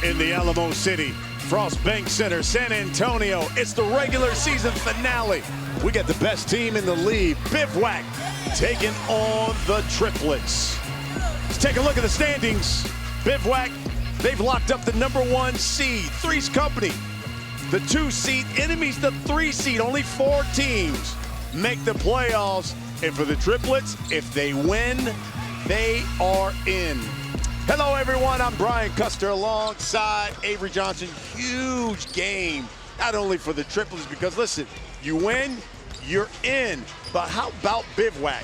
in the Alamo City, Frost Bank Center, San Antonio. It's the regular season finale. We got the best team in the league, Bivouac, taking on the Triplets. Let's take a look at the standings. Bivouac, they've locked up the #1 seed, Three's Company. The 2 seed, enemies the 3 seed. Only 4 teams make the playoffs. And for the Triplets, if they win, they are in. Hello, everyone. I'm Brian Custer alongside Avery Johnson. Huge game, not only for the Triplets, because, listen, you win, you're in. But how about Bivouac?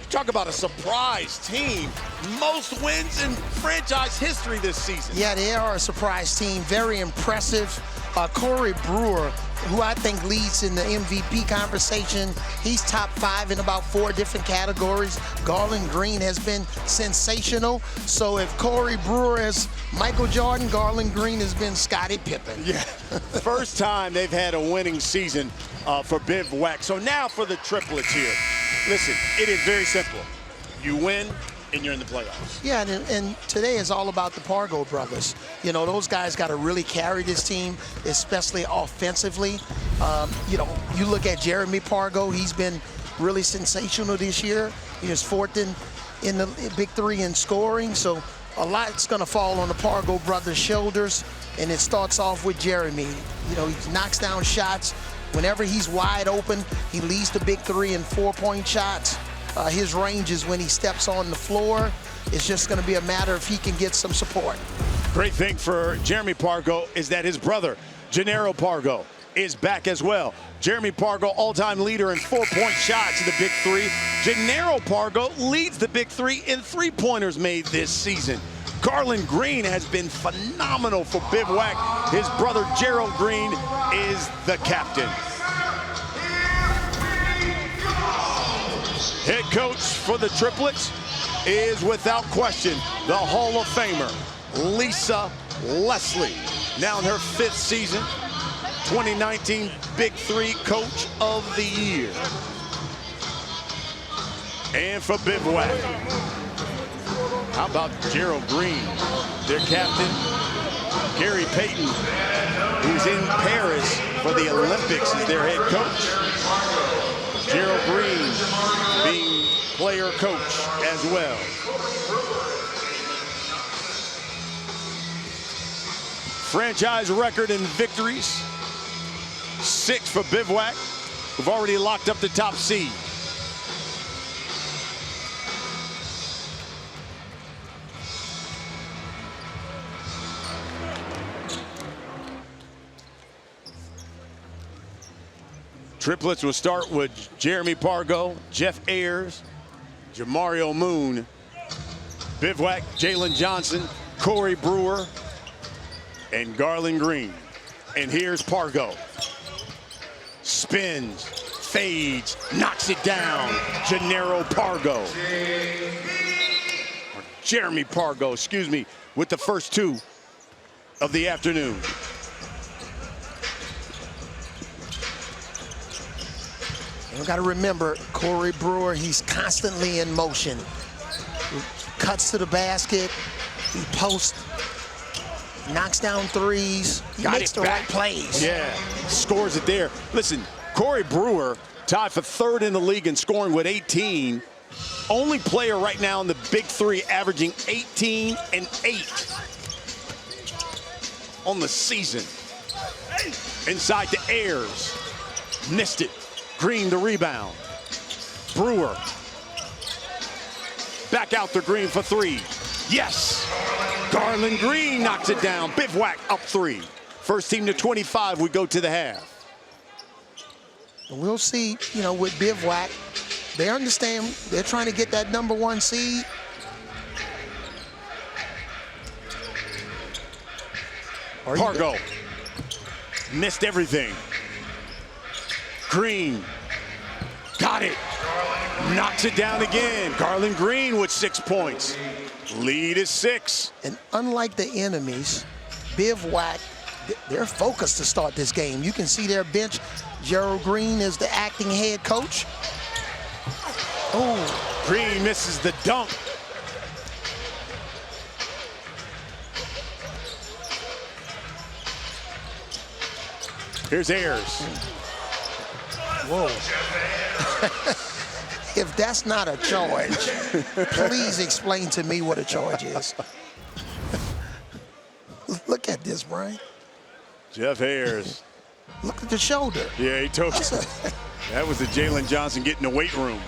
You talk about a surprise team. Most wins in franchise history this season. Yeah, they are a surprise team. Very impressive. Corey Brewer, who I think leads in the MVP conversation. He's top 5 in about 4 different categories. Garland Green has been sensational. So if Corey Brewer is Michael Jordan, Garland Green has been Scottie Pippen. Yeah, first time they've had a winning season for Bivouac. So now for the Triplets here. Listen, it is very simple. You win, and you're in the playoffs. Yeah, and today is all about the Pargo brothers. You know, those guys got to really carry this team, especially offensively. You know, you look at Jeremy Pargo, he's been really sensational this year. He was 4th in the BIG3 in scoring, so a lot's going to fall on the Pargo brothers' shoulders, and it starts off with Jeremy. You know, he knocks down shots. Whenever he's wide open, he leads the BIG3 in 4-point shots. His range is when he steps on the floor. It's just going to be a matter if he can get some support. Great thing for Jeremy Pargo is that his brother, Gennaro Pargo, is back as well. Jeremy Pargo, all-time leader in 4-point shots in the BIG3. Gennaro Pargo leads the BIG3 in 3-pointers made this season. Garland Green has been phenomenal for Bivouac. His brother, Gerald Green, is the captain. Head coach for the Triplets is, without question, the Hall of Famer, Lisa Leslie. Now in her 5th season, 2019 BIG3 Coach of the Year. And for Bivouac, how about Gerald Green, their captain? Gary Payton, who's in Paris for the Olympics, is their head coach. Gerald Green being player coach as well. Franchise record in victories, 6 for Bivouac, who've already locked up the top seed. Triplets will start with Jeremy Pargo, Jeff Ayers, Jamario Moon, Bivouac, Jalen Johnson, Corey Brewer, and Garland Green. And here's Pargo. Spins, fades, knocks it down. Gennaro Pargo. Or Jeremy Pargo, excuse me, with the first 2 of the afternoon. You got to remember, Corey Brewer, he's constantly in motion. Cuts to the basket, he posts, knocks down threes, he makes the right plays. Yeah, scores it there. Listen, Corey Brewer tied for 3rd in the league in scoring with 18. Only player right now in the BIG3 averaging 18 and 8 on the season. Inside to Ayers, missed it. Green the rebound. Brewer. Back out to Green for 3. Yes! Garland Green knocks it down. Bivouac up 3. First team to 25, we go to the half. And we'll see, you know, with Bivouac, they understand they're trying to get that #1 seed. Pargo missed everything. Green got it. Knocks it down again. Garland Green with 6 points. Lead is 6. And unlike the enemies, Bivouac, they're focused to start this game. You can see their bench. Gerald Green is the acting head coach. Oh, Green misses the dunk. Here's Ayers. Whoa. If that's not a charge, please explain to me what a charge is. Look at this, Brian. Jeff Ayers. Look at the shoulder. Yeah, he took it. That was the Jalen Johnson getting the weight room.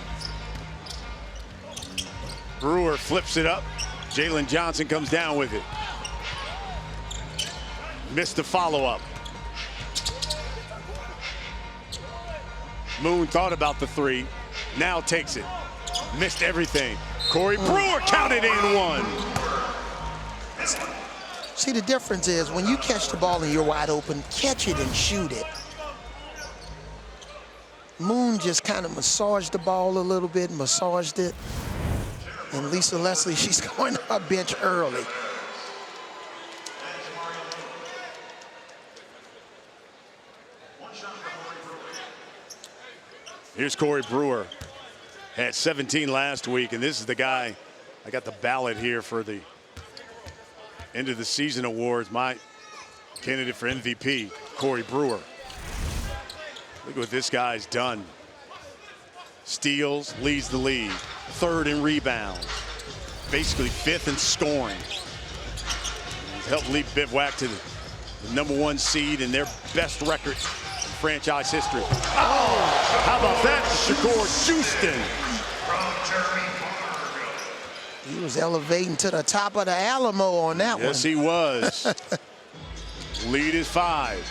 Brewer flips it up. Jalen Johnson comes down with it. Missed the follow-up. Moon thought about the three. Now takes it. Missed everything. Corey Brewer counted in one. See, the difference is when you catch the ball and you're wide open, catch it and shoot it. Moon just kind of massaged the ball a little bit, massaged it. And Lisa Leslie, she's going to her bench early. Here's Corey Brewer. Had 17 last week, and this is the guy. I got the ballot here for the end of the season awards. My candidate for MVP, Corey Brewer. Look what this guy's done. Steals, leads the league. Third in rebounds. Basically fifth in scoring. He's helped lead Bivouac to the #1 seed in their best record in franchise history. Oh, how about that, Shakur Houston? He was elevating to the top of the Alamo on that one. Yes, he was. Lead is 5.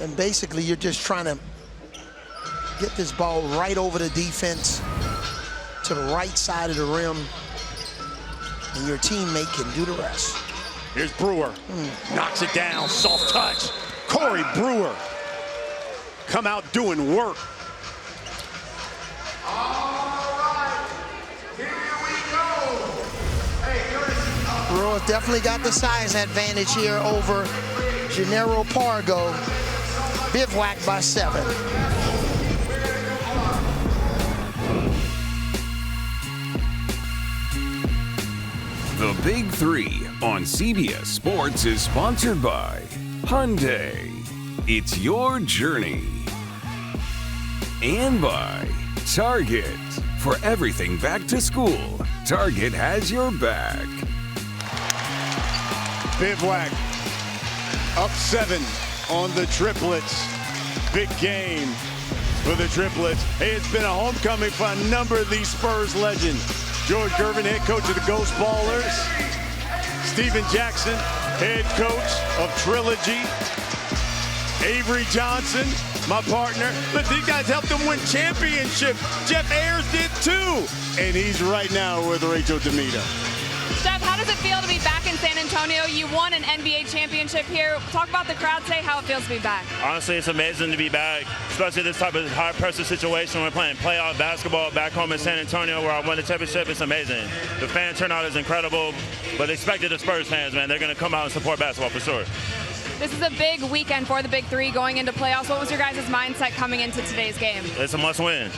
And basically, you're just trying to get this ball right over the defense to the right side of the rim, and your teammate can do the rest. Here's Brewer. Knocks it down. Soft touch. Corey Brewer. Come out doing work. Brewer definitely got the size advantage here over Gennaro Pargo. Bivouac by 7. The Big 3 on CBS Sports is sponsored by Hyundai. It's your journey. And by Target. For everything back to school, Target has your back. Bivouac up 7 on the Triplets. Big game for the Triplets. Hey, it's been a homecoming for a number of these Spurs legends. George Gervin, head coach of the Ghost Ballers. Steven Jackson, head coach of Trilogy. Avery Johnson, my partner. Look, these guys helped them win championships. Jeff Ayers did too. And he's right now with Rachel Demita. Jeff, how does it feel to be back in San Antonio? You won an NBA championship here. Talk about the crowd today, how it feels to be back. Honestly, it's amazing to be back, especially this type of high-pressure situation. We're playing playoff basketball back home in San Antonio where I won the championship. It's amazing. The fan turnout is incredible, but expect the Spurs fans, man. They're going to come out and support basketball for sure. This is a big weekend for the Big 3 going into playoffs. What was your guys' mindset coming into today's game? It's a must-win.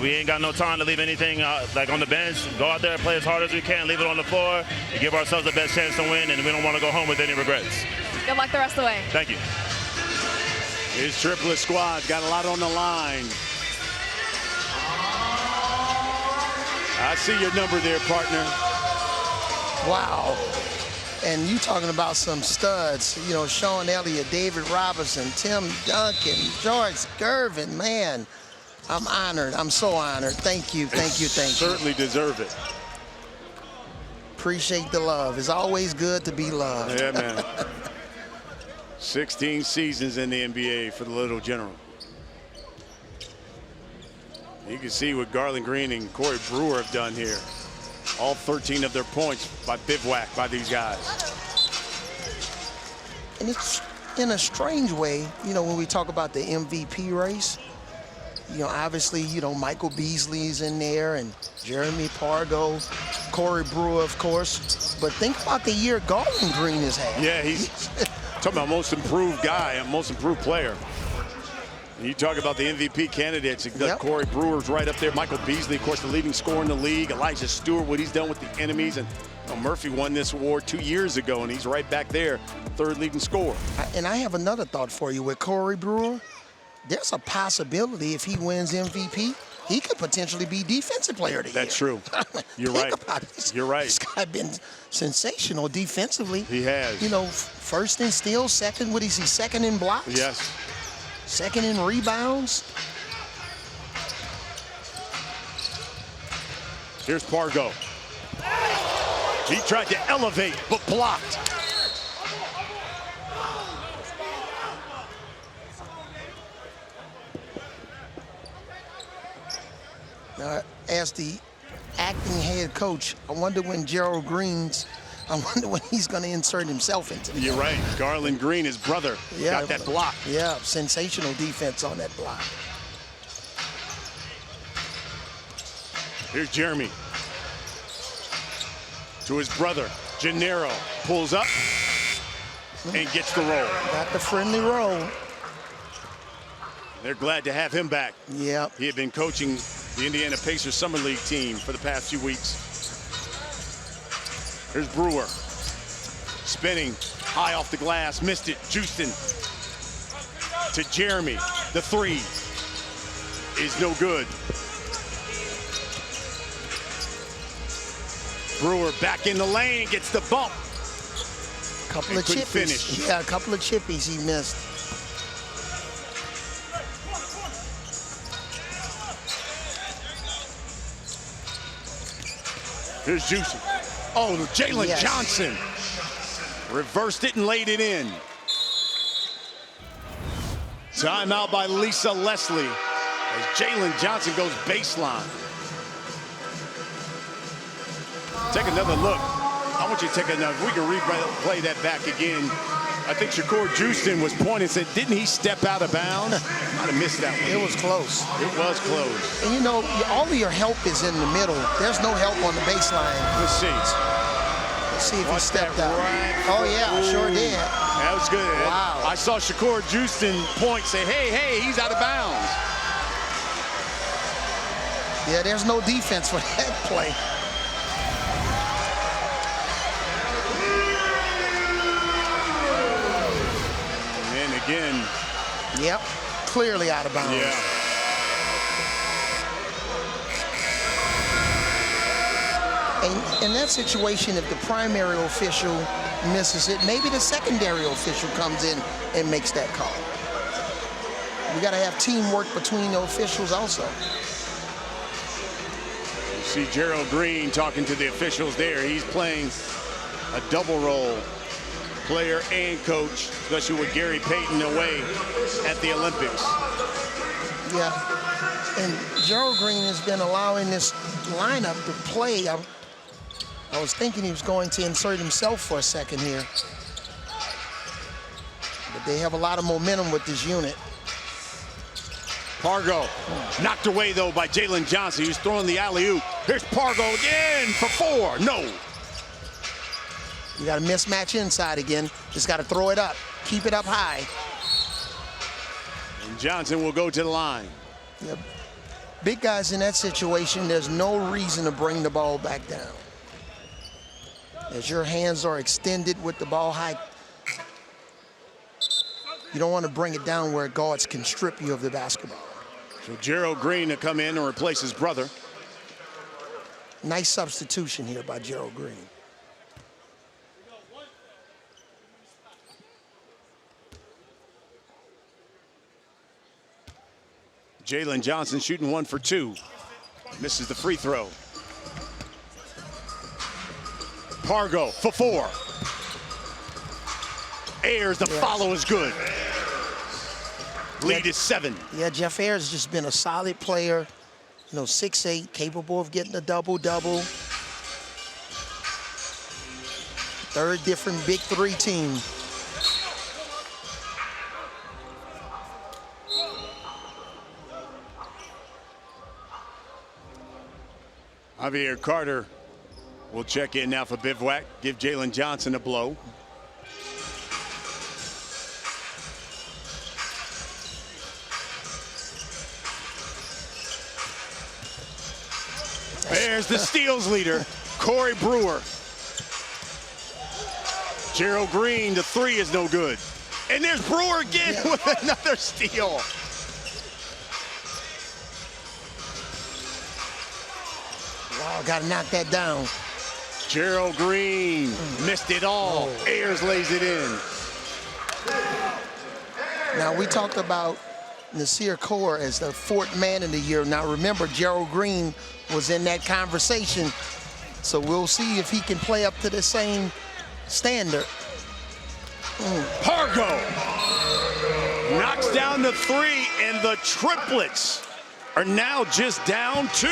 We ain't got no time to leave anything like on the bench. Go out there, play as hard as we can, leave it on the floor, and give ourselves the best chance to win, and we don't want to go home with any regrets. Good luck the rest of the way. Thank you. His Triplet squad got a lot on the line. I see your number there, partner. Wow. And you talking about some studs, you know, Sean Elliott, David Robinson, Tim Duncan, George Gervin, man. I'm honored. I'm so honored. Thank you, thank you, thank you. Certainly deserve it. Appreciate the love. It's always good to be loved. Yeah, man. 16 seasons in the NBA for the Little General. You can see what Garland Green and Corey Brewer have done here. All 13 of their points by Bivouac, by these guys. And it's in a strange way, you know, when we talk about the MVP race, you know, obviously, you know, Michael Beasley's in there and Jeremy Pargo, Corey Brewer, of course. But think about the year Garland Green has had. Yeah, he's talking about most improved guy and most improved player. You talk about the MVP candidates. Yep. Corey Brewer's right up there. Michael Beasley, of course, the leading scorer in the league. Elijah Stewart, what he's done with the enemies. And Murphy won this award 2 years ago, and he's right back there, third leading scorer. And I have another thought for you with Corey Brewer. There's a possibility if he wins MVP, he could potentially be Defensive Player of the Year. That's true. You're right. You're right. This guy been sensational defensively. He has. You know, first in steals, second, what is he, second in blocks? Yes. Second in rebounds. Here's Pargo. He tried to elevate, but blocked. As the acting head coach, I wonder when Gerald Green's, I wonder when he's going to insert himself into the You're right. Garland Green, his brother, got that block. Yeah, sensational defense on that block. Here's Jeremy. To his brother, Gennaro. Pulls up and gets the roll. Got the friendly roll. They're glad to have him back. Yep. He had been coaching the Indiana Pacers Summer League team for the past few weeks. Here's Brewer. Spinning, high off the glass, missed it. Houston to Jeremy. The three is no good. Brewer back in the lane, gets the bump. Couple of chippies. Finish. Yeah, a couple of chippies he missed. Here's Juicy. Oh, Jalen Johnson. Reversed it and laid it in. Timeout by Lisa Leslie as Jalen Johnson goes baseline. Take another look. I want you to take another. We can replay that back again. I think Shakur Houston was pointing and said, didn't he step out of bounds? Might have missed that one. It was close. It was close. And you know, all of your help is in the middle. There's no help on the baseline. Let's see. Let's see if he stepped out. Right. Oh, yeah, sure did. That was good. Wow. I saw Shakur Houston point, say, hey, he's out of bounds. Yeah, there's no defense for that play. And again. Yep, clearly out of bounds. Yeah. And in that situation, if the primary official misses it, maybe the secondary official comes in and makes that call. We got to have teamwork between the officials also. You see Gerald Green talking to the officials there. He's playing a double role, player and coach, especially with Gary Payton away at the Olympics. Yeah, and Gerald Green has been allowing this lineup to play. I was thinking he was going to insert himself for a second here. But they have a lot of momentum with this unit. Pargo knocked away, though, by Jalen Johnson. He was throwing the alley-oop. Here's Pargo again for four. No. You got to mismatch inside again. Just got to throw it up. Keep it up high. And Johnson will go to the line. Yep. Big guys in that situation, there's no reason to bring the ball back down. As your hands are extended with the ball high, you don't want to bring it down where guards can strip you of the basketball. So Gerald Green to come in and replace his brother. Nice substitution here by Gerald Green. Jalen Johnson shooting 1 for 2. Misses the free throw. Pargo for 4. Ayers, the follow is good. Lead is 7. Yeah, Jeff Ayers has just been a solid player. You know, 6'8", capable of getting a double-double. Third different BIG3 team. Javier Carter will check in now for Bivouac. Give Jalen Johnson a blow. There's the steals leader, Corey Brewer. Gerald Green, the three is no good. And there's Brewer again with another steal. Wow, got to knock that down. Gerald Green missed it all. Ayers lays it in. Now, we talked about Nasir Kaur as the fourth man of the year. Now, remember, Gerald Green was in that conversation. So we'll see if he can play up to the same standard. Pargo knocks down the three, and the Triplets are now just down 2.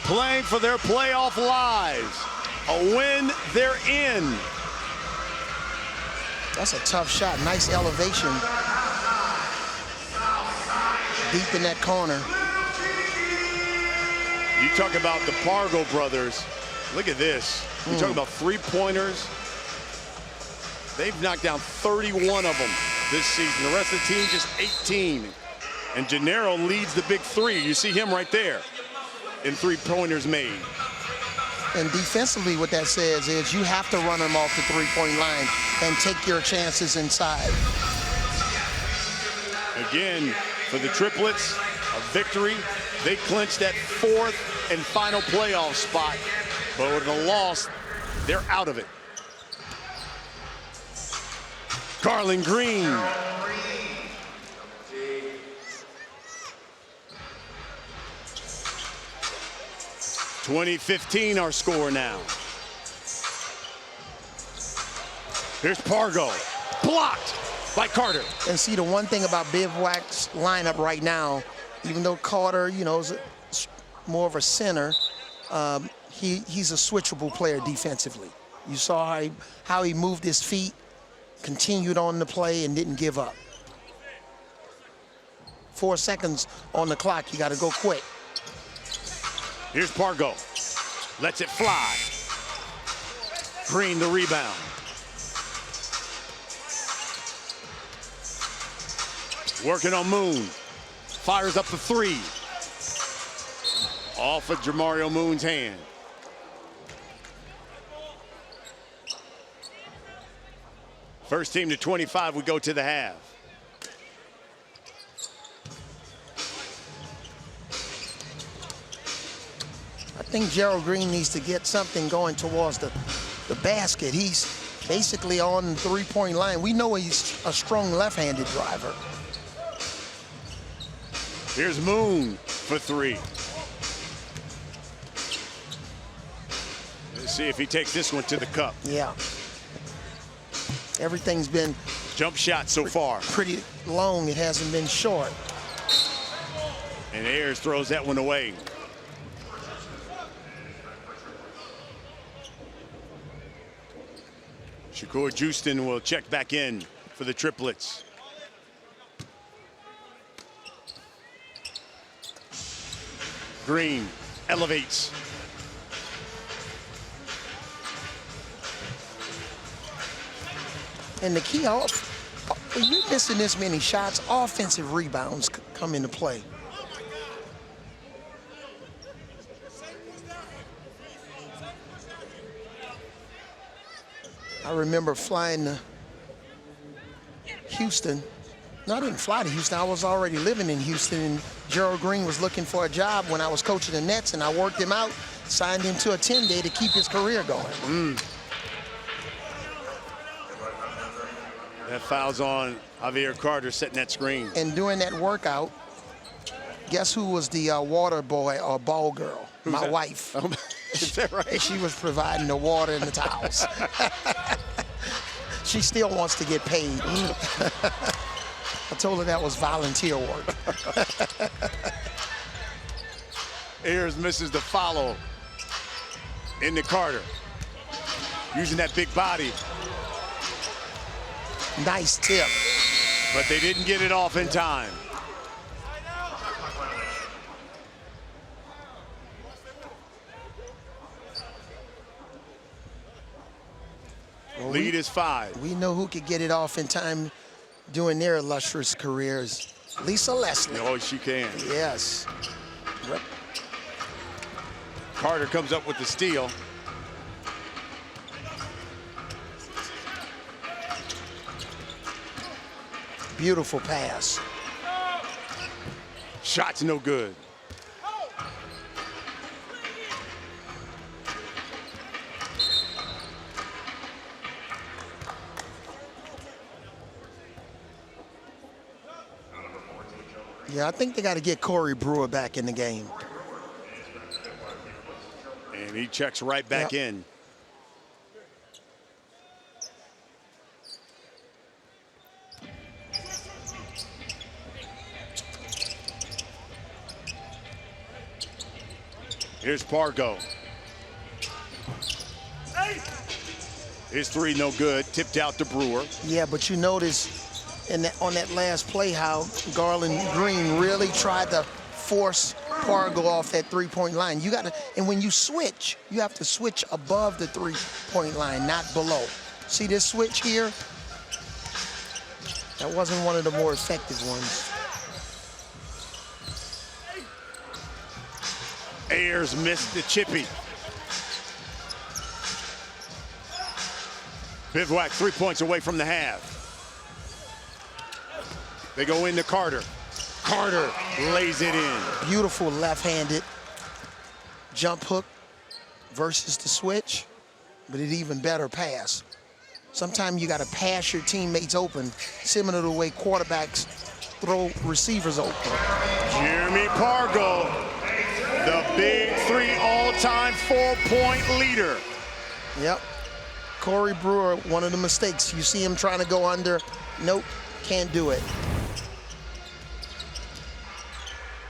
Playing for their playoff lives. A win, they're in. That's a tough shot. Nice elevation. Deep in that corner. You talk about the Pargo brothers. Look at this. You talk about three-pointers. They've knocked down 31 of them this season. The rest of the team just 18. And Gennaro leads the big three. You see him right there in three-pointers made. And defensively, what that says is you have to run them off the three-point line and take your chances inside. Again, for the Triplets, a victory. They clinched that 4th and final playoff spot. But with a loss, they're out of it. Garland Green. .2015 our score now. Here's Pargo, blocked by Carter. And see, the one thing about Bivouac's lineup right now, even though Carter, you know, is more of a center, he's a switchable player defensively. You saw how he moved his feet, continued on the play, and didn't give up. 4 seconds on the clock. You got to go quick. Here's Pargo. Lets it fly. Green the rebound. Working on Moon. Fires up the three. Off of Jamario Moon's hand. First team to 25, we go to the half. I think Gerald Green needs to get something going towards the basket. He's basically on the three-point line. We know he's a strong left-handed driver. Here's Moon for three. Let's see if he takes this one to the cup. Yeah. Everything's been Jump shot so far. pretty long. It hasn't been short. And Ayers throws that one away. Shakur Houston will check back in for the Triplets. Green elevates. And the key off, when you're missing this many shots, offensive rebounds come into play. I remember flying to Houston. No, I didn't fly to Houston. I was already living in Houston, and Gerald Green was looking for a job when I was coaching the Nets, and I worked him out, signed him to a 10-day to keep his career going. That foul's on Javier Carter setting that screen. And during that workout, guess who was the water boy or ball girl? My that? wife. Is that right? She was providing the water and the towels. She still wants to get paid. I told her that was volunteer work. Ayers misses the follow into Carter. Using that big body. Nice tip. But they didn't get it off in time. Well, Lead is 5. We know who could get it off in time during their illustrious careers. Lisa Leslie. Oh, she can. Yes. Carter comes up with the steal. Beautiful pass. Shot's no good. Yeah, I think they got to get Corey Brewer back in the game. And he checks right back in. Here's Pargo. His three no good, tipped out to Brewer. Yeah, but you notice on that last play how Garland Green really tried to force Pargo off that three-point line. You got to, and when you switch, you have to switch above the three-point line, not below. See this switch here? That wasn't one of the more effective ones. Ayers missed the chippy. Bivouac 3 points away from the half. They go into Carter. Carter lays it in. Beautiful left-handed jump hook versus the switch, but an even better pass. Sometimes you got to pass your teammates open, similar to the way quarterbacks throw receivers open. Jeremy Pargo, the Big Three all-time 4-point leader. Yep. Corey Brewer, one of the mistakes. You see him trying to go under. Nope, can't do it.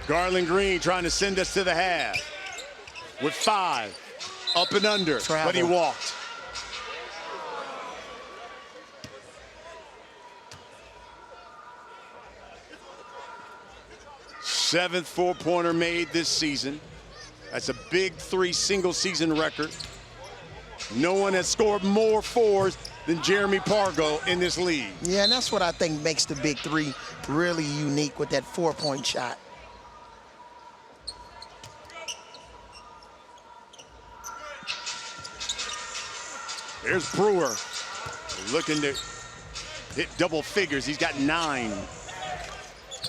Garland Green trying to send us to the half with 5 up and under, Travel. but he walked. Seventh 4-pointer made this season. That's a Big Three single-season record. No one has scored more fours than Jeremy Pargo in this league. Yeah, and that's what I think makes the Big Three really unique with that 4-point shot. There's Brewer looking to hit double figures. He's got 9.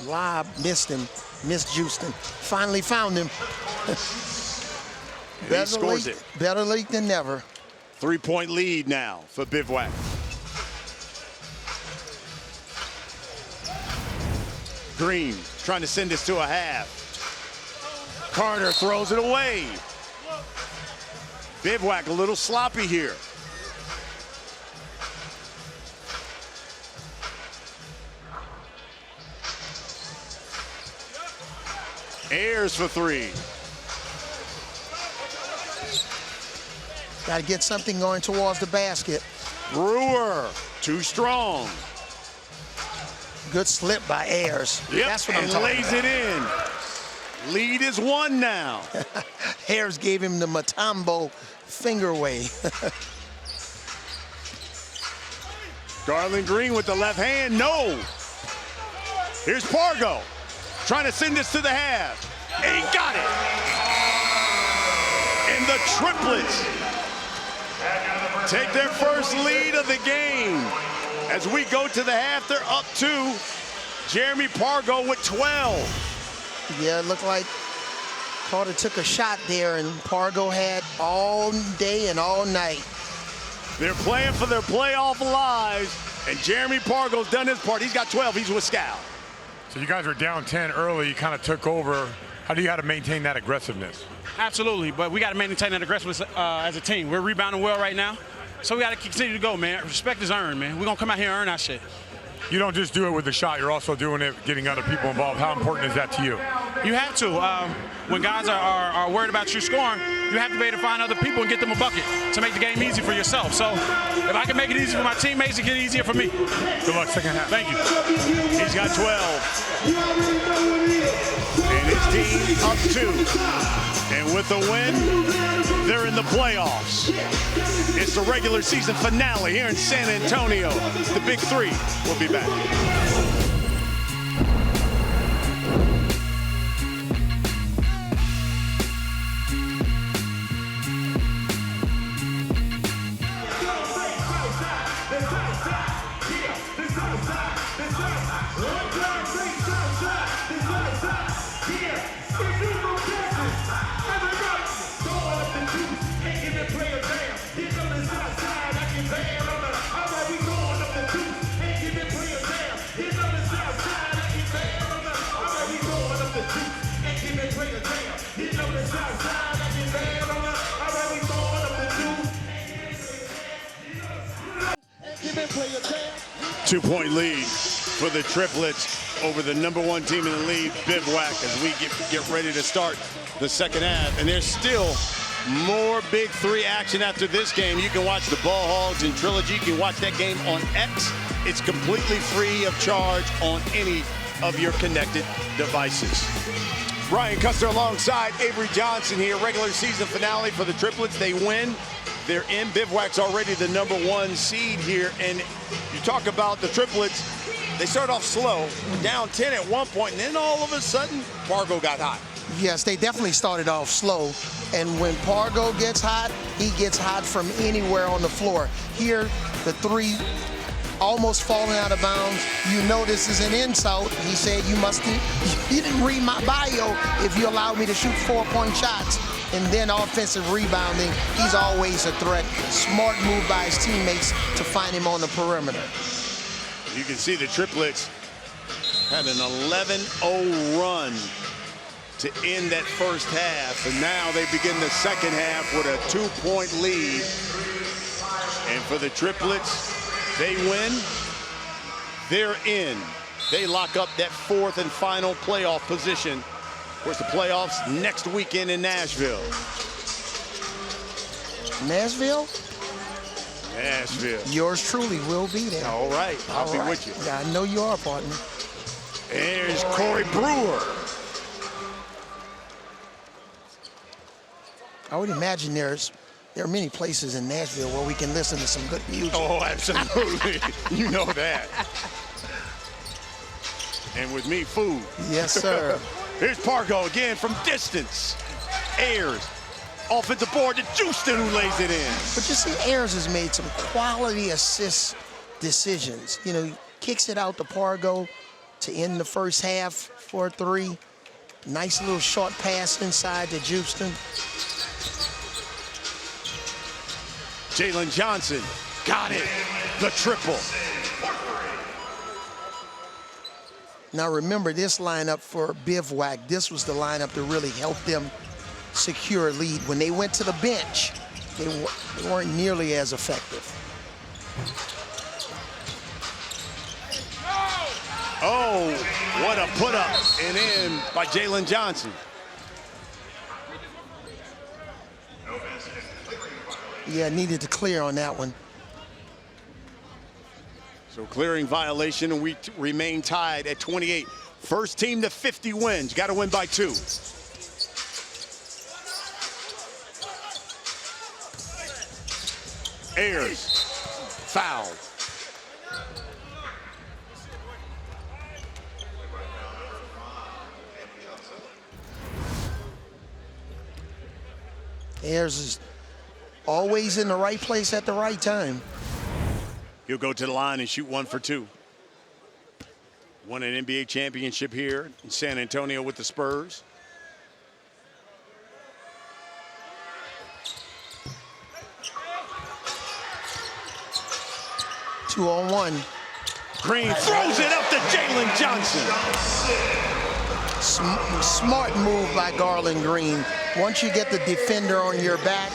Lob missed him, missed Houston. Finally found him. He scores it. Better late than never. 3-point lead now for Bivouac. Green trying to send us to a half. Carter throws it away. Bivouac a little sloppy here. Ayers for 3. Got to get something going towards the basket. Brewer, too strong. Good slip by Ayers. Yep, That's what I'm and talking lays about. it in. Lead is 1 now. Ayers gave him the Matambo finger wave. Garland Green with the left hand, no. Here's Pargo, trying to send this to the half. And he got it. And the Triplets take their first lead of the game. As we go to the half, they're up 2. Jeremy Pargo with 12. Yeah, it looked like Carter took a shot there, and Pargo had all day and all night. They're playing for their playoff lives, and Jeremy Pargo's done his part. He's got 12. He's with Scal. So you guys were down 10 early. You kind of took over. How do you have to maintain that aggressiveness? Absolutely, but we got to maintain that aggressiveness as a team. We're rebounding well right now, so we got to continue to go, man. Respect is earned, man. We're going to come out here and earn our shit. You don't just do it with the shot. You're also doing it, getting other people involved. How important is that to you? You have to. When guys are worried about you scoring, you have to be able to find other people and get them a bucket to make the game easy for yourself. So if I can make it easy for my teammates, it get easier for me. Good luck second half. Thank you. He's got 12. And his team up 2. And with the win, they're in the playoffs. It's the regular season finale here in San Antonio. The Big Three will be back. 2-point lead for the Triplets over the #1 team in the league, Bivouac, as we get ready to start the second half. And there's still more Big 3 action after this game. You can watch the Ball Hogs and Trilogy. You can watch that game on X. It's completely free of charge on any of your connected devices. Brian Custer alongside Avery Johnson here. Regular season finale for the Triplets. They win. They're in. Bivouac's already the #1 seed here. And you talk about the Triplets, they start off slow, down 10 at one point, and then all of a sudden, Pargo got hot. Yes, they definitely started off slow. And when Pargo gets hot, he gets hot from anywhere on the floor. Here, the three almost falling out of bounds. You know this is an insult. He said, you didn't read my bio if you allowed me to shoot 4-point shots. And then offensive rebounding, he's always a threat. Smart move by his teammates to find him on the perimeter. You can see the Triplets had an 11-0 run to end that first half. And now they begin the second half with a 2-point lead. And for the Triplets, they win, they're in. They lock up that 4th and final playoff position. Of course, the playoffs next weekend in Nashville. Nashville? Nashville. Yours truly will be there. All right, I'll be with you. Yeah, I know you are, partner. There's Corey Brewer. I would imagine there are many places in Nashville where we can listen to some good music. Oh, absolutely. You know that. And with me, food. Yes, sir. Here's Pargo again from distance. Ayers, offensive board to Houston, who lays it in. But you see, Ayers has made some quality assist decisions. You know, he kicks it out to Pargo to end the first half for a 3. Nice little short pass inside to Houston. Jalen Johnson got it, the triple. Now remember this lineup for Bivouac, this was the lineup that really helped them secure a lead. When they went to the bench, they weren't nearly as effective. Oh, what a put up and in by Jalen Johnson. Yeah, needed to clear on that one. So clearing violation, and we remain tied at 28. First team to 50 wins. Got to win by 2. Ayers, foul. Ayers is always in the right place at the right time. He'll go to the line and shoot 1 for 2. Won an NBA championship here in San Antonio with the Spurs. Two-on-one. Green throws it up to Jalen Johnson. Smart move by Garland Green. Once you get the defender on your back,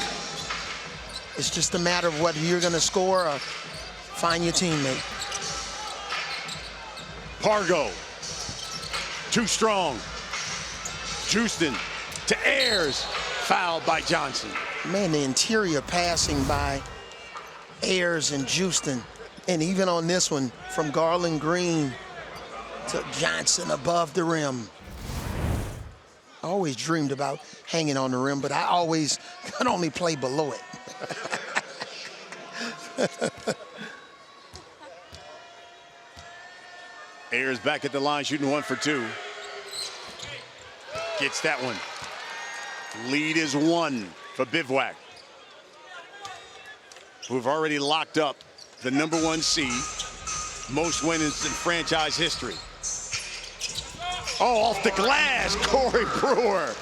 it's just a matter of whether you're going to score or find your teammate. Pargo, too strong. Houston to Ayers, fouled by Johnson. Man, the interior passing by Ayers and Houston. And even on this one, from Garland Green to Johnson above the rim. I always dreamed about hanging on the rim, but I always could only play below it. Ayers back at the line, shooting 1 for 2. Gets that one. Lead is 1 for Bivouac, who've already locked up the #1 seed, most wins in franchise history. Oh, off the glass, Corey Brewer.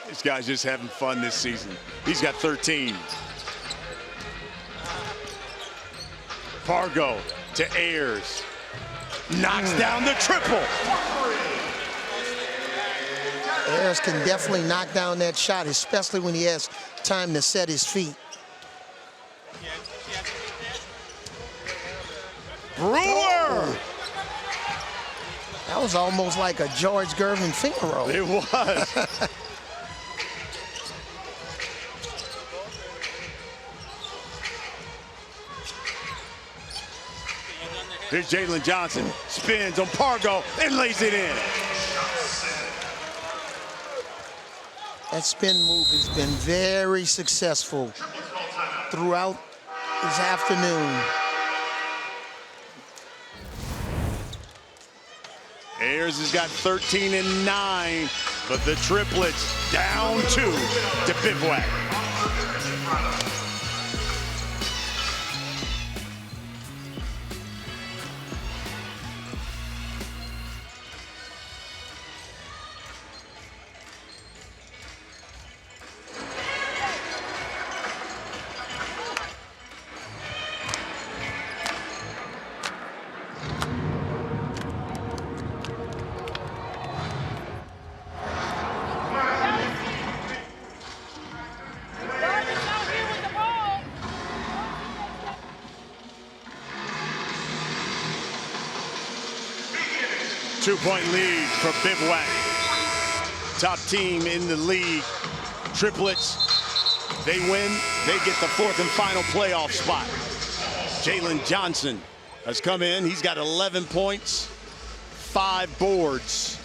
This guy's just having fun this season. He's got 13. Pargo to Ayers. Knocks down the triple. Ayers can definitely knock down that shot, especially when he has time to set his feet. Brewer! That was almost like a George Gervin finger roll. It was. Here's Jalen Johnson, spins on Pargo and lays it in. That spin move has been very successful throughout this afternoon. Ayers has got 13 and 9, but the Triplets down 2 to Bivouac. Two-point lead for Bivouac. Top team in the league. Triplets, they win, they get the 4th and final playoff spot. Jalen Johnson has come in. He's got 11 points, 5 boards.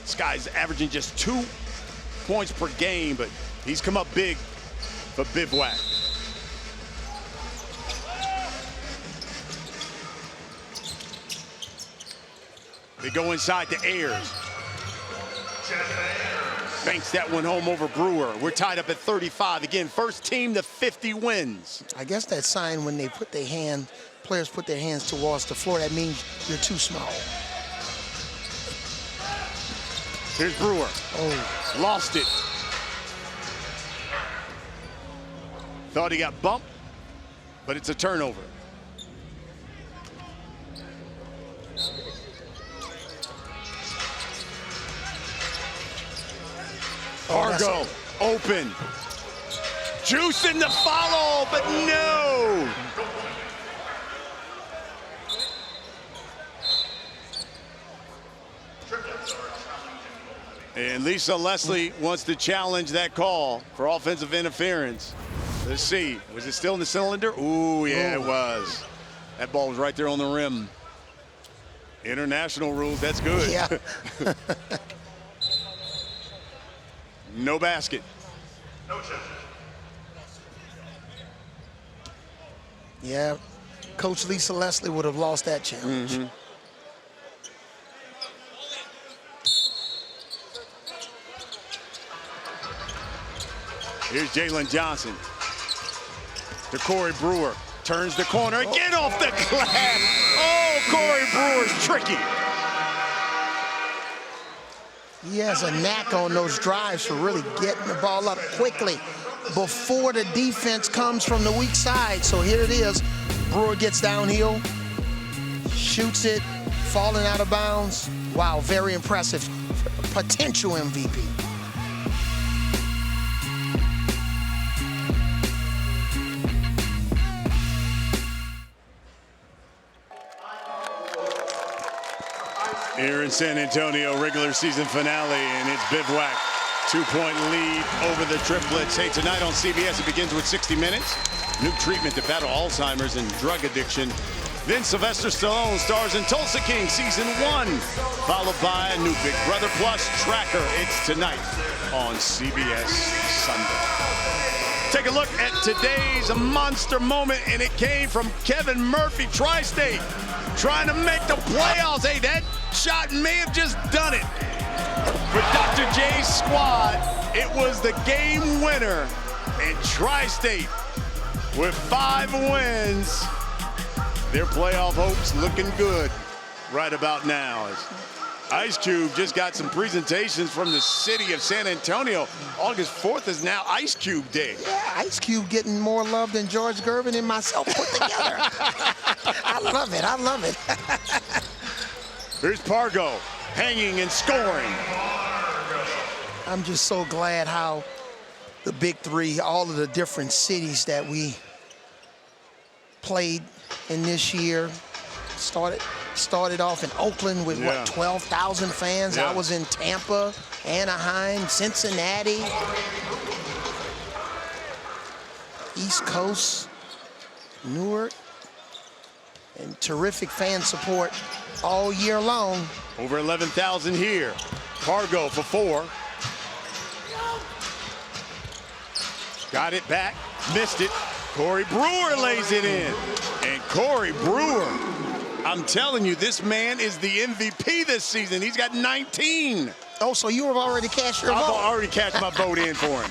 This guy's averaging just 2 points per game, but he's come up big for Bivouac. They go inside to Ayers. Banks that one home over Brewer. We're tied up at 35. Again, first team to 50 wins. I guess that sign when they put their hand, players put their hands towards the floor, that means you're too small. Here's Brewer. Oh. Lost it. Thought he got bumped, but it's a turnover. Pargo open. Juice in the follow, but no. And Lisa Leslie wants to challenge that call for offensive interference. Let's see. Was it still in the cylinder? Ooh, yeah, it was. That ball was right there on the rim. International rules, that's good. Yeah. No basket. Yeah, Coach Lisa Leslie would have lost that challenge. Mm-hmm. Here's Jalen Johnson. To Corey Brewer. Turns the corner again off the glass. Oh, Corey Brewer's tricky. He has a knack on those drives for really getting the ball up quickly before the defense comes from the weak side. So here it is. Brewer gets downhill, shoots it, falling out of bounds. Wow, very impressive. Potential MVP. Here in San Antonio, regular season finale, and it's Bivouac. 2-point lead over the Triplets. Hey, tonight on CBS, it begins with 60 Minutes. New treatment to battle Alzheimer's and drug addiction. Then Sylvester Stallone stars in Tulsa King Season 1, followed by a new Big Brother Plus tracker. It's tonight on CBS Sunday. Take a look at today's monster moment, and it came from Kevin Murphy, Tri-State, trying to make the playoffs. Hey, that shot may have just done it. For Dr. J's squad, it was the game winner, and Tri-State with 5 wins. Their playoff hopes looking good right about now. Ice Cube just got some presentations from the city of San Antonio. August 4th is now Ice Cube Day. Yeah, Ice Cube getting more love than George Gervin and myself put together. I love it, I love it. Here's Pargo, hanging and scoring. I'm just so glad how the Big 3, all of the different cities that we played in this year. Started off in Oakland with, what, 12,000 fans? I was in Tampa, Anaheim, Cincinnati, East Coast, Newark, and terrific fan support all year long. Over 11,000 here. Pargo for 4. Got it back, missed it. Corey Brewer lays it in. And Corey Brewer, I'm telling you, this man is the MVP this season. He's got 19. Oh, so you have already cashed your vote? I've already cashed my vote in for him.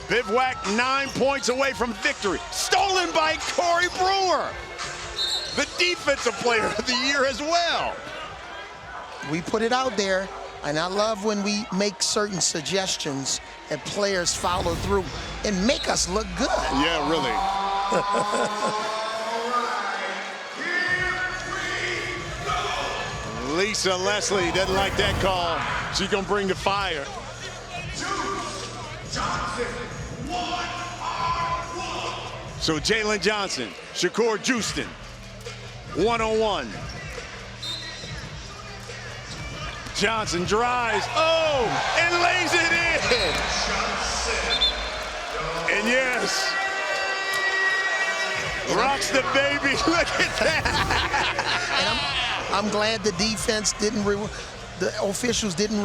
Bivouac 9 points away from victory. Stolen by Corey Brewer, the defensive player of the year as well. We put it out there, and I love when we make certain suggestions and players follow through and make us look good. Yeah, really. Lisa Leslie doesn't like that call. She's gonna bring the fire. So Jalen Johnson, Shakur Houston, 1-on-1. Johnson drives, and lays it in. And yes, rocks the baby. Look at that. And I'm glad the defense didn't, the officials didn't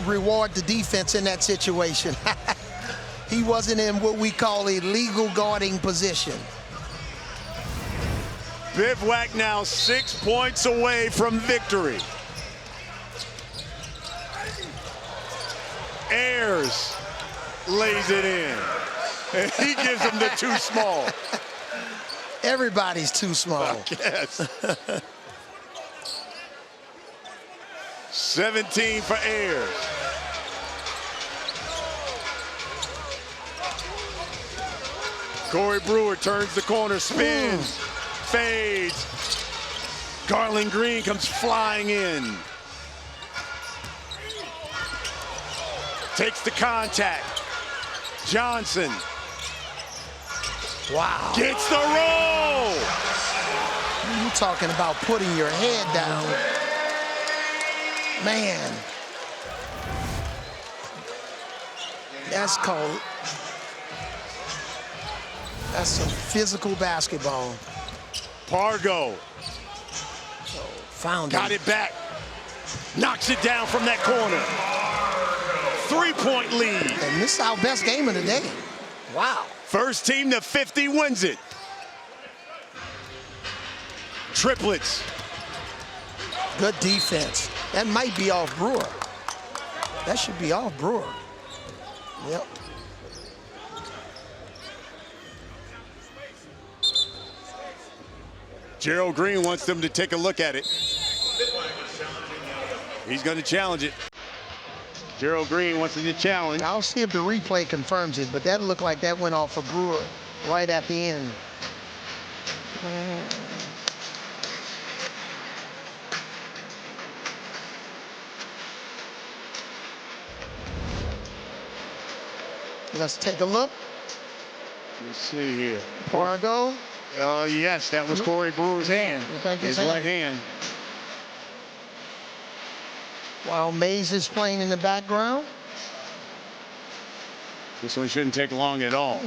reward the defense in that situation. He wasn't in what we call a legal guarding position. Bivouac now 6 points away from victory. Ayers lays it in. And he gives him the too small. Everybody's too small. Yes. 17 for Ayers. Corey Brewer turns the corner, spins, fades. Garland Green comes flying in. Takes the contact. Johnson. Wow. Gets the roll. You talking about putting your head down. Man. That's some physical basketball. Pargo. Found Got it back. Knocks it down from that corner. 3-point lead. And this is our best game of the day. Wow. First team to 50 wins it. Triplets. Good defense. That might be off Brewer. That should be off Brewer. Yep. Gerald Green wants them to take a look at it. He's going to challenge it. Gerald Green wants to challenge. I'll see if the replay confirms it, but that looked like that went off of Brewer right at the end. Let's take a look. Let's see here. Pargo. Yes, that was Corey Brewer's hand. His right hand. While Mays is playing in the background. This one shouldn't take long at all.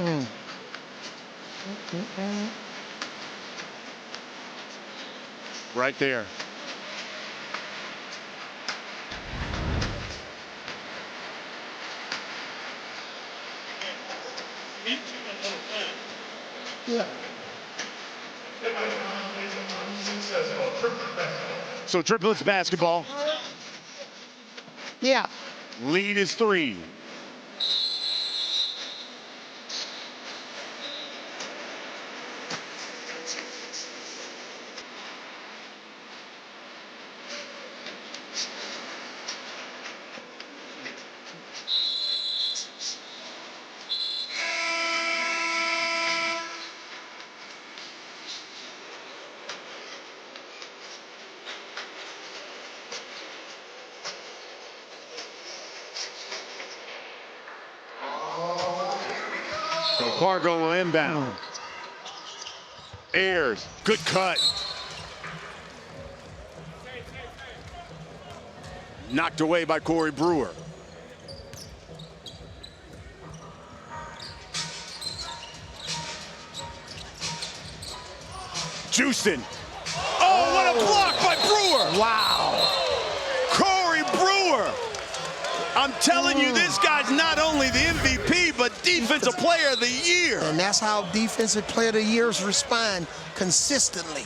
Right there. Yeah. So Triplets basketball. Yeah. Lead is 3. So Pargo will inbound. Ayers, good cut. Knocked away by Corey Brewer. Houston. Oh, what a block by Brewer. Wow. Corey Brewer. I'm telling you, this guy's not only the MVP, but Defensive Player of the Year. And that's how Defensive Player of the Years respond consistently.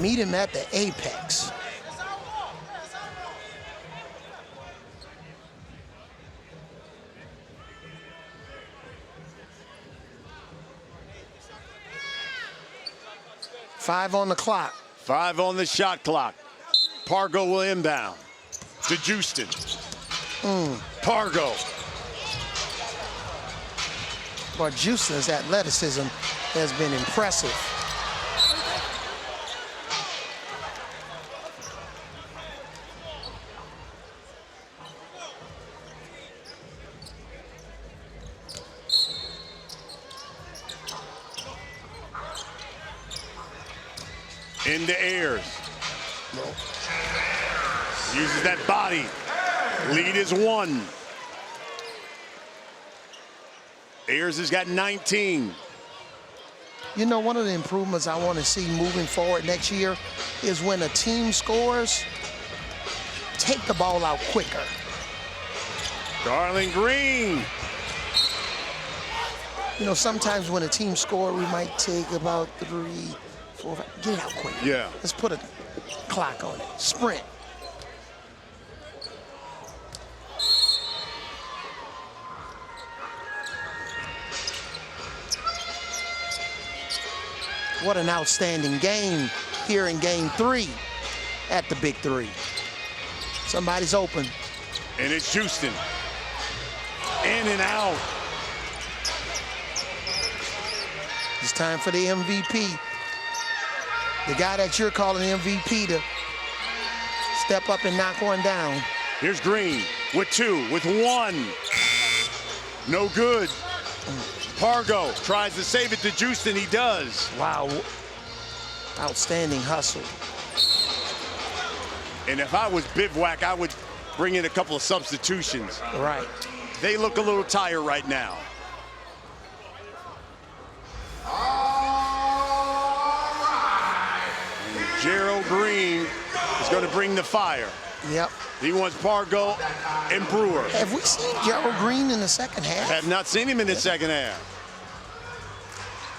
Meet him at the apex. Five on the clock. 5 on the shot clock. Pargo will inbound to Houston. Pargo. But Houston's athleticism has been impressive. Into Ayers. Uses that body. Lead is 1. Ayers has got 19. You know, one of the improvements I want to see moving forward next year is when a team scores, take the ball out quicker. Garland Green. You know, sometimes when a team scores, we might take about 3, 4, 5. Get it out quick. Yeah. Let's put a clock on it. Sprint. What an outstanding game here in Game 3 at the Big 3. Somebody's open. And it's Houston. In and out. It's time for the MVP. The guy that you're calling MVP to step up and knock one down. Here's Green with 2, with 1. No good. Pargo tries to save it to Houston. He does. Wow. Outstanding hustle. And if I was Bivouac, I would bring in a couple of substitutions. Right. They look a little tired right now. And Gerald Green is going to bring the fire. Yep. He wants Pargo and Brewer. Have we seen Gerald Green in the second half? Have not seen him in the second half.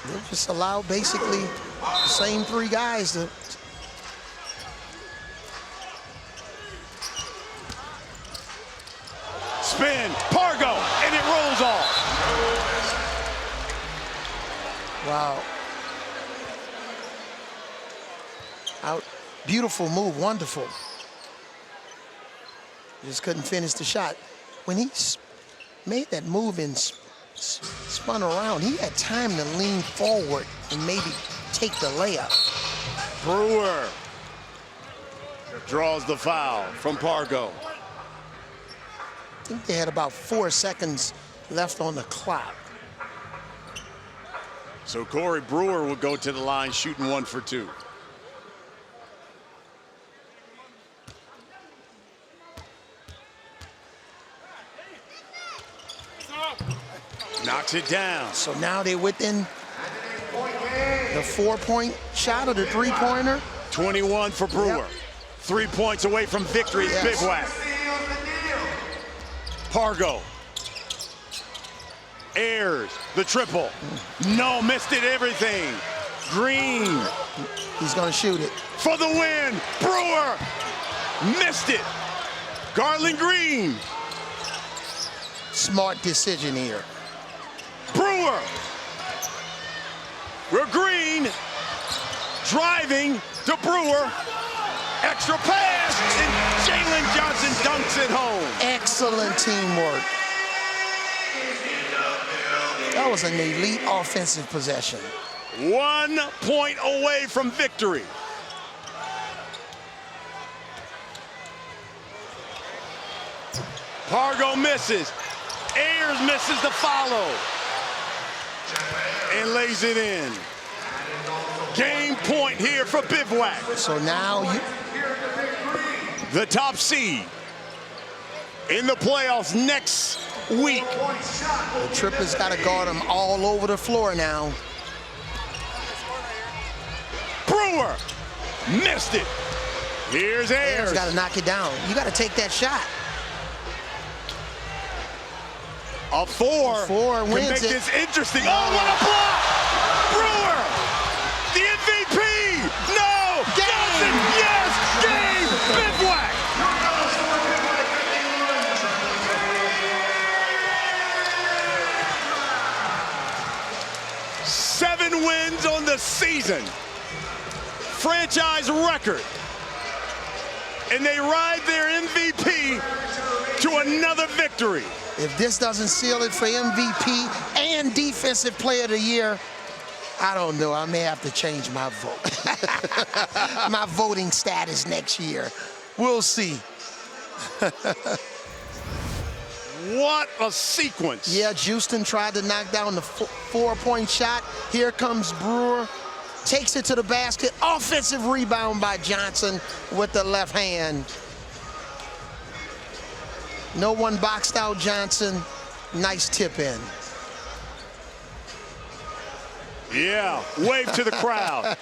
They just allow basically the same 3 guys to. Spin, Pargo, and it rolls off. Wow. Out. Beautiful move, wonderful. Just couldn't finish the shot. When he made that move and spun around, he had time to lean forward and maybe take the layup. Brewer draws the foul from Pargo. I think they had about 4 seconds left on the clock. So Corey Brewer will go to the line shooting 1 for 2. Knocks it down. So now they're within the 4-point shot of the 3-pointer. 21 for Brewer. Yep. 3 points away from victory at Yes. Bivouac. Pargo. Ayers, the triple. No, missed it everything. Green. He's gonna shoot it. For the win. Brewer missed it. Garland Green. Smart decision here. Brewer. We're Green. Driving to Brewer. Extra pass. And Jalen Johnson dunks it home. Excellent teamwork. That was an elite offensive possession. 1 point away from victory. Pargo misses. Ayers misses the follow. And lays it in. Game point here for Bivouac. So now the top seed in the playoffs next week. The Triplets got to guard them all over the floor now. Brewer missed it. Here's Ayers. Got to knock it down. You got to take that shot. A four wins can make it. this interesting. Oh, what a block! Brewer, the MVP. No, Johnson, yes, game, Bivouac. Seven wins on the season, franchise record, and they ride their MVP to another victory. If this doesn't seal it for MVP and Defensive Player of the Year, I don't know. I may have to change my vote. My voting status next year. We'll see. What a sequence. Yeah, Houston tried to knock down the four-point shot. Here comes Brewer. Takes it to the basket. Offensive rebound by Johnson with the left hand. No one boxed out Johnson. Nice tip in. Yeah, wave to the crowd.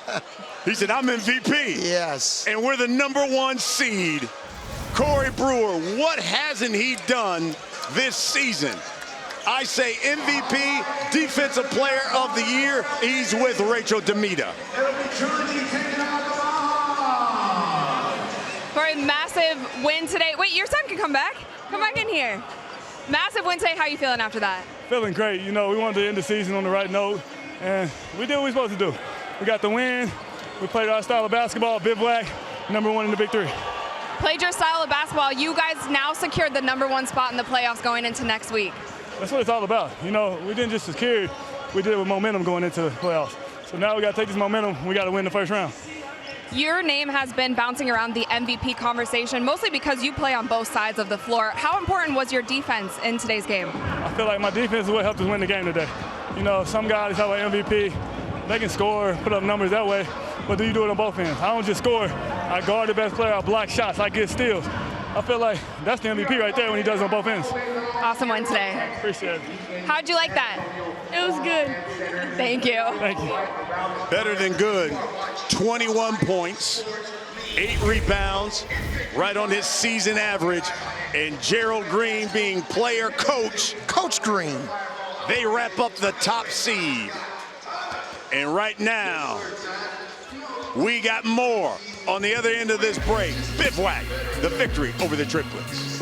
He said, I'm MVP. Yes. And we're the #1 seed. Corey Brewer, what hasn't he done this season? I say MVP, Defensive Player of the Year. He's with Rachel Demita. For a massive win today. Wait, your son can come back. Come back in here. Massive win today. How are you feeling after that? Feeling great. You know, we wanted to end the season on the right note, and we did what we were supposed to do. We got the win. We played our style of basketball, Bivouac, #1 in the Big 3. Played your style of basketball. You guys now secured the #1 spot in the playoffs going into next week. That's what it's all about. You know, we didn't just secure it, we did it with momentum going into the playoffs. So now we got to take this momentum. We got to win the first round. Your name has been bouncing around the MVP conversation, mostly because you play on both sides of the floor. How important was your defense in today's game? I feel like my defense is what helped us win the game today. You know, some guys talk about MVP, they can score, put up numbers that way, but do you do it on both ends? I don't just score. I guard the best player, I block shots, I get steals. I feel like that's the MVP right there when he does it on both ends. Awesome win today. Appreciate it. How'd you like that? It was good. Thank you. Thank you. Better than good. 21 points, 8 rebounds, right on his season average. And Gerald Green being player coach. Coach Green. They wrap up the top seed. And right now, we got more on the other end of this break. Bivouac, the victory over the Triplets.